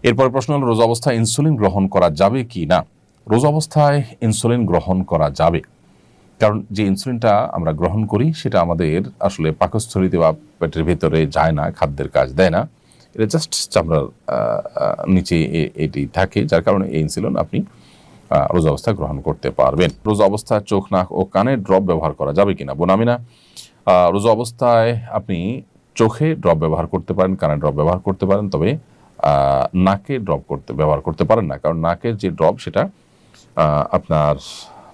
এরপর প্রশ্ন হলো, রোজা অবস্থায় ইনসুলিন গ্রহণ করা যাবে কি না? রোজা অবস্থায় ইনসুলিন গ্রহণ করা যাবে, কারণ যে ইনসুলিনটা আমরা গ্রহণ করি সেটা আমাদের আসলে পাকস্থলীতে বা পেটের ভেতরে যায় না, খাদ্যের কাজ দেয় না, এটা জাস্ট চামড়ার নিচে এটি থাকে, যার কারণে এই ইনসুলিন আপনি রোজা অবস্থায় গ্রহণ করতে পারবেন। রোজা অবস্থায় চোখ, নাক ও কানে ড্রপ ব্যবহার করা যাবে কিনা? বোনামিনা, রোজা অবস্থায় আপনি চোখে ড্রপ ব্যবহার করতে পারেন, কানে ড্রপ ব্যবহার করতে পারেন, তবে নাকে ড্রপ ব্যবহার করতে পারেন না, কারণ নাকের যে ড্রপ সেটা আপনার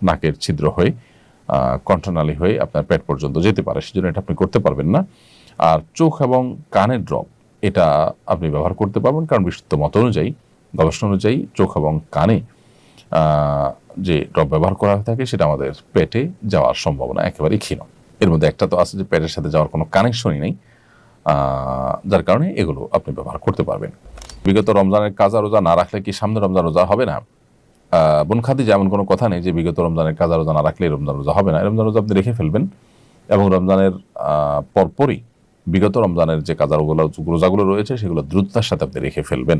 নাকের ছিদ্র হয়ে কণ্ঠনালী হয়ে আপনার পেট পর্যন্ত যেতে পারে, সেজন্য এটা আপনি করতে পারবেন না। আর চোখ এবং কানের ড্রপ এটা আপনি ব্যবহার করতে পারবেন, কারণ বিশুদ্ধ মত অনুযায়ী, গবেষণা অনুযায়ী চোখ এবং কানে যে ড্রপ ব্যবহার করা হয়ে থাকে সেটা আমাদের পেটে যাওয়ার সম্ভাবনা একেবারেই ক্ষীণ। এর মধ্যে একটা তো আছে যে পেটের সাথে যাওয়ার কোনো কানেকশনই নেই, যার কারণে এগুলো আপনি ব্যবহার করতে পারবেন। বিগত রমজানের কাজা রোজা না রাখলে কি সামনে রমজান রোজা হবে না? বোন খাদিজা, এমন কোনো কথা নেই যে বিগত রমজানের কাজা রোজা না রাখলে রমজান রোজা হবে না। রমজান রোজা আপনি রেখে ফেলবেন এবং রমজানের পরপরই বিগত রমজানের যে কাজা রোজাগুলো রয়েছে সেগুলো দ্রুততার সাথে আপনি রেখে ফেলবেন।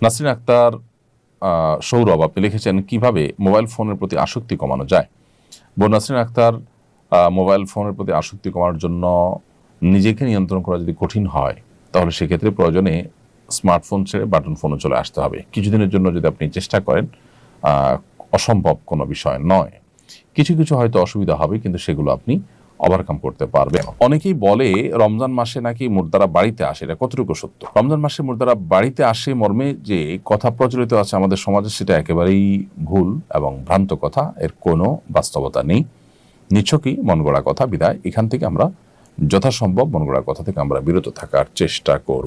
নাসরিন আক্তার সৌরভ, আপনি লিখেছেন কিভাবে মোবাইল ফোনের প্রতি আসক্তি কমানো যায়? বোন নাসরিন আক্তার, মোবাইল ফোনের প্রতি আসক্তি কমানোর জন্য নিজেকে নিয়ন্ত্রণ করা যদি কঠিন হয়, তাহলে সেক্ষেত্রে প্রয়োজনে স্মার্টফোন ছেড়ে বাটন ফোনে চলে আসতে হবে। কিছুদিনের জন্য যদি আপনি চেষ্টা করেন, অসম্ভব কোনো বিষয় নয়। কিছু কিছু হয়তো অসুবিধা হবে, কিন্তু সেগুলো আপনি ওভারকাম করতে পারবেন। অনেকেই বলে রমজান মাসে নাকি মুর্দারা বাড়িতে আসে, এটা কতটুকু সত্য? রমজান মাসে মুর্দারা বাড়িতে আসে মর্মে যে কথা প্রচলিত আছে আমাদের সমাজে, সেটা একেবারেই ভুল এবং ভ্রান্ত কথা, এর কোনো বাস্তবতা নেই, নিছকই মন গড়া কথা। বিদায় এখান থেকে আমরা যথাসম্ভব মন গড়া কথা থেকে আমরা বিরত থাকার চেষ্টা করব।